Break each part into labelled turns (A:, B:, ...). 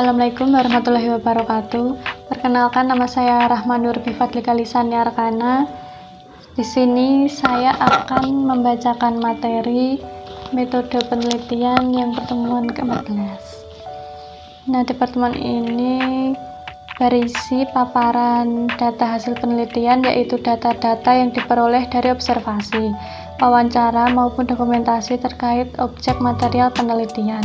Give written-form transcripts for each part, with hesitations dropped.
A: Assalamualaikum warahmatullahi wabarakatuh. Perkenalkan, nama saya Rahma Nur Bifatli Kalisani Arkana. Di sini saya akan membacakan materi metode penelitian yang pertemuan ke-14. Nah, di pertemuan ini berisi paparan data hasil penelitian, yaitu data-data yang diperoleh dari observasi, wawancara maupun dokumentasi terkait objek material penelitian.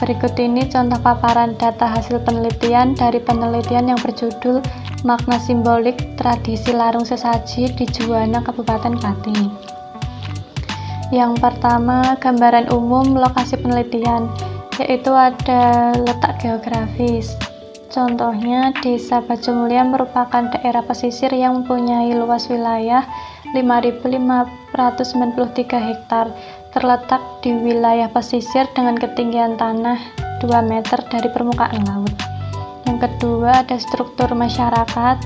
A: Berikut ini contoh paparan data hasil penelitian dari penelitian yang berjudul Makna Simbolik Tradisi Larung Sesaji di Juwana, Kabupaten Pati. Yang pertama, gambaran umum lokasi penelitian, yaitu ada letak geografis. Contohnya, Desa Bajomulya merupakan daerah pesisir yang mempunyai luas wilayah 5.593 hektar, terletak di wilayah pesisir dengan ketinggian tanah 2 meter dari permukaan laut. Yang kedua, ada struktur masyarakat,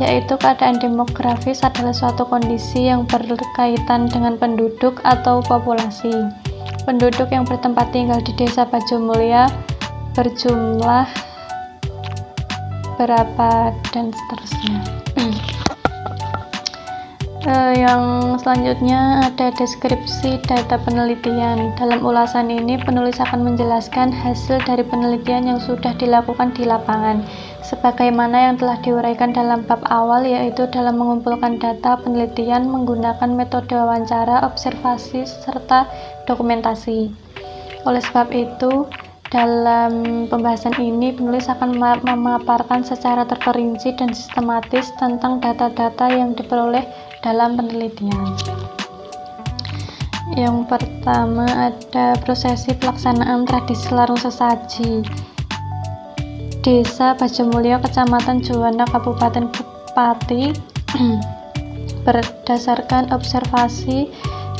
A: yaitu keadaan demografis adalah suatu kondisi yang berkaitan dengan penduduk atau populasi. Penduduk yang bertempat tinggal di Desa Bajomulya berjumlah berapa dan seterusnya. Yang selanjutnya ada deskripsi data penelitian. Dalam ulasan ini, penulis akan menjelaskan hasil dari penelitian yang sudah dilakukan di lapangan, sebagaimana yang telah diuraikan dalam bab awal, yaitu dalam mengumpulkan data penelitian menggunakan metode wawancara, observasi, serta dokumentasi. Oleh sebab itu, dalam pembahasan ini, penulis akan memaparkan secara terperinci dan sistematis tentang data-data yang diperoleh dalam penelitian. Yang pertama, ada prosesi pelaksanaan tradisi larung sesaji. Desa Bajomulya, Kecamatan Juwana, Kabupaten Pati, berdasarkan observasi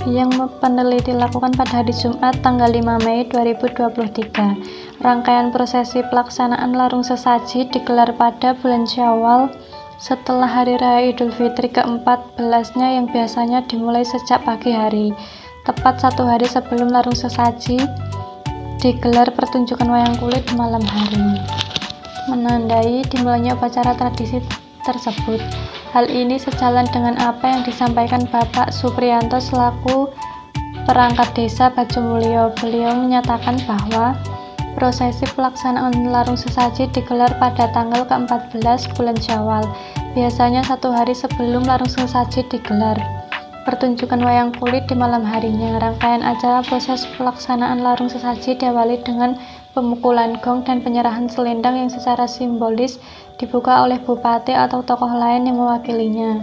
A: yang peneliti lakukan pada hari Jumat tanggal 5 Mei 2023. Rangkaian prosesi pelaksanaan larung sesaji digelar pada bulan Syawal setelah Hari Raya Idul Fitri ke-14-nya yang biasanya dimulai sejak pagi hari. Tepat 1 hari sebelum larung sesaji digelar pertunjukan wayang kulit di malam hari, menandai dimulainya upacara tradisi tersebut. Hal ini sejalan dengan apa yang disampaikan Bapak Supriyanto selaku perangkat desa Bajomulya. Beliau menyatakan bahwa prosesi pelaksanaan larung sesaji digelar pada tanggal ke-14 bulan Syawal. Biasanya 1 hari sebelum larung sesaji digelar pertunjukan wayang kulit di malam harinya. Rangkaian acara proses pelaksanaan larung sesaji diawali dengan pemukulan gong dan penyerahan selendang yang secara simbolis dibuka oleh bupati atau tokoh lain yang mewakilinya.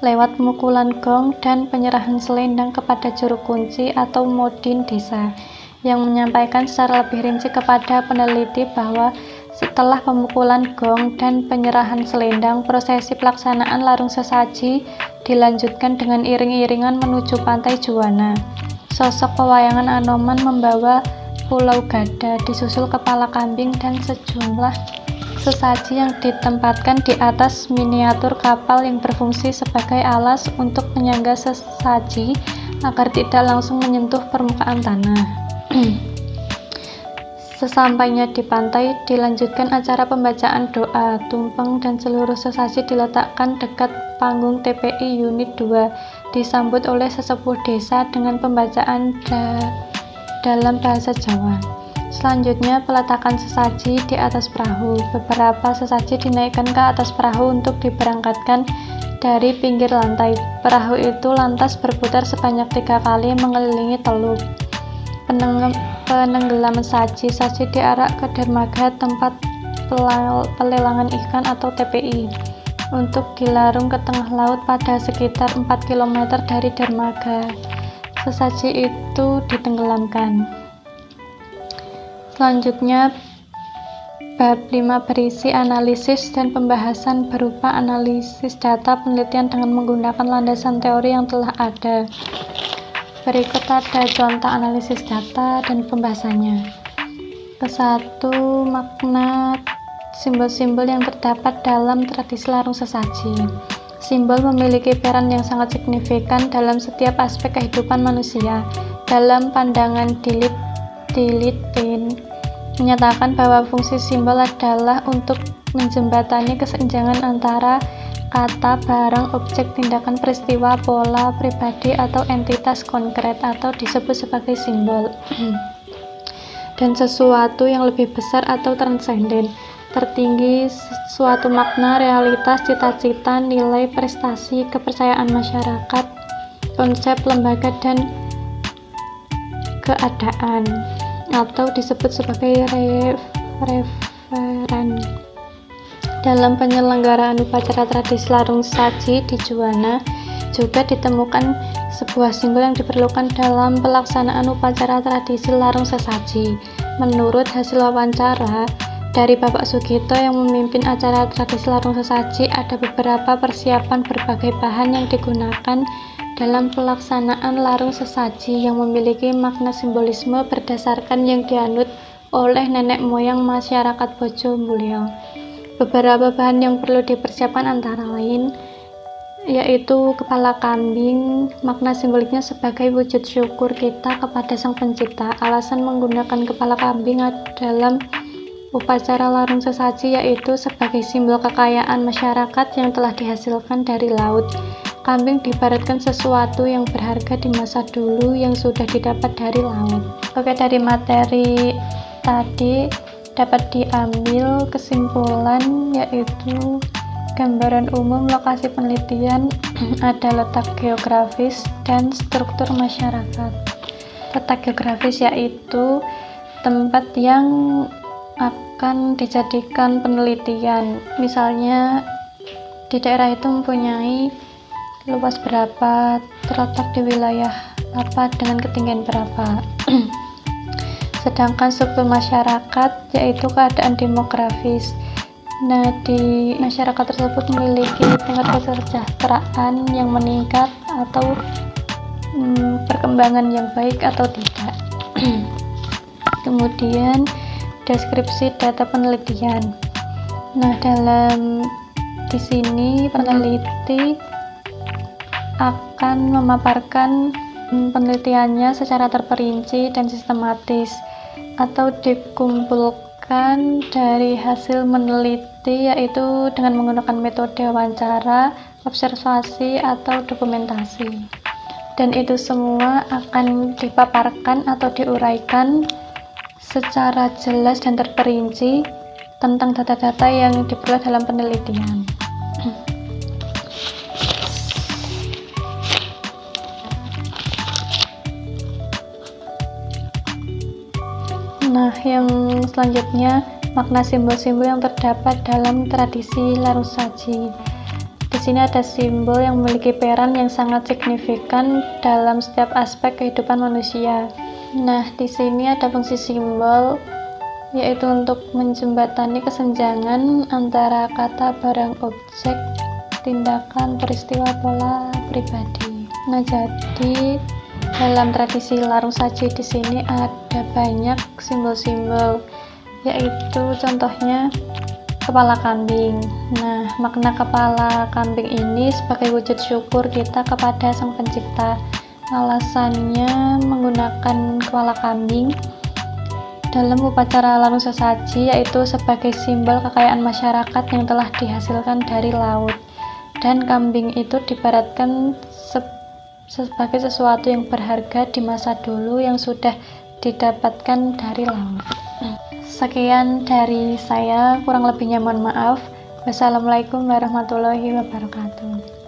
A: Lewat pemukulan gong dan penyerahan selendang kepada juru kunci atau modin desa, yang menyampaikan secara lebih rinci kepada peneliti bahwa setelah pemukulan gong dan penyerahan selendang, prosesi pelaksanaan larung sesaji dilanjutkan dengan iring-iringan menuju pantai Juwana. Sosok pewayangan Anoman membawa Pulau Gada, disusul kepala kambing dan sejumlah sesaji yang ditempatkan di atas miniatur kapal yang berfungsi sebagai alas untuk menyangga sesaji agar tidak langsung menyentuh permukaan tanah. Sesampainya di pantai, dilanjutkan acara pembacaan doa, tumpeng, dan seluruh sesaji diletakkan dekat panggung TPI Unit 2, disambut oleh sesepuh desa dengan pembacaan dalam bahasa Jawa. Selanjutnya, peletakan sesaji di atas perahu. Beberapa sesaji dinaikkan ke atas perahu untuk diberangkatkan dari pinggir lantai. Perahu itu lantas berputar sebanyak 3 kali mengelilingi teluk. Penenggelaman saji diarak ke dermaga tempat pelelangan ikan atau TPI untuk dilarung ke tengah laut pada sekitar 4 km dari dermaga. Sesaji itu ditenggelamkan. Selanjutnya, bab 5 berisi analisis dan pembahasan berupa analisis data penelitian dengan menggunakan landasan teori yang telah ada. Berikut ada contoh analisis data dan pembahasannya. Ke-1, makna simbol-simbol yang terdapat dalam tradisi larung sesaji. Simbol memiliki peran yang sangat signifikan dalam setiap aspek kehidupan manusia. Dalam pandangan Dilip Pin, menyatakan bahwa fungsi simbol adalah untuk menjembatani kesenjangan antara kata, barang, objek, tindakan, peristiwa, pola, pribadi, atau entitas konkret atau disebut sebagai simbol dan sesuatu yang lebih besar atau transenden, tertinggi, suatu makna, realitas, cita-cita, nilai, prestasi, kepercayaan masyarakat, konsep, lembaga, dan keadaan atau disebut sebagai referen. Dalam penyelenggaraan upacara tradisi larung saji di Juwana juga ditemukan sebuah simbol yang diperlukan dalam pelaksanaan upacara tradisi larung sesaji. Menurut hasil wawancara dari Bapak Sugito yang memimpin acara tradisi larung sesaji, ada beberapa persiapan berbagai bahan yang digunakan dalam pelaksanaan larung sesaji yang memiliki makna simbolisme berdasarkan yang dianut oleh nenek moyang masyarakat Bojo Mulyo. Beberapa bahan yang perlu dipersiapkan antara lain yaitu kepala kambing, makna simboliknya sebagai wujud syukur kita kepada Sang Pencipta. Alasan menggunakan kepala kambing dalam upacara larung sesaji yaitu sebagai simbol kekayaan masyarakat yang telah dihasilkan dari laut. Kambing diibaratkan sesuatu yang berharga di masa dulu yang sudah didapat dari laut. Oke, dari materi tadi dapat diambil kesimpulan yaitu gambaran umum lokasi penelitian ada letak geografis dan struktur masyarakat. Letak geografis yaitu tempat yang akan dijadikan penelitian, misalnya di daerah itu mempunyai luas berapa, terletak di wilayah apa, dengan ketinggian berapa. Sedangkan struktur masyarakat yaitu keadaan demografis. Nah, di masyarakat tersebut memiliki tingkat kesejahteraan yang meningkat atau perkembangan yang baik atau tidak. Kemudian deskripsi data penelitian. Nah, di sini peneliti akan memaparkan penelitiannya secara terperinci dan sistematis atau dikumpulkan dari hasil meneliti yaitu dengan menggunakan metode wawancara, observasi, atau dokumentasi. Dan itu semua akan dipaparkan atau diuraikan secara jelas dan terperinci tentang data-data yang diperoleh dalam penelitian. Nah, yang selanjutnya makna simbol-simbol yang terdapat dalam tradisi larung saji. Di sini ada simbol yang memiliki peran yang sangat signifikan dalam setiap aspek kehidupan manusia. Nah, di sini ada fungsi simbol yaitu untuk menjembatani kesenjangan antara kata, barang, objek, tindakan, peristiwa, pola, pribadi. Nah, jadi dalam tradisi larung saji di sini ada banyak simbol-simbol, yaitu contohnya kepala kambing. Nah, makna kepala kambing ini sebagai wujud syukur kita kepada Sang Pencipta. Alasannya menggunakan kepala kambing dalam upacara larung sesaji yaitu sebagai simbol kekayaan masyarakat yang telah dihasilkan dari laut, dan kambing itu diibaratkan sebagai sesuatu yang berharga di masa dulu yang sudah didapatkan dari laut. Sekian dari saya, kurang lebihnya mohon maaf. Wassalamualaikum warahmatullahi wabarakatuh.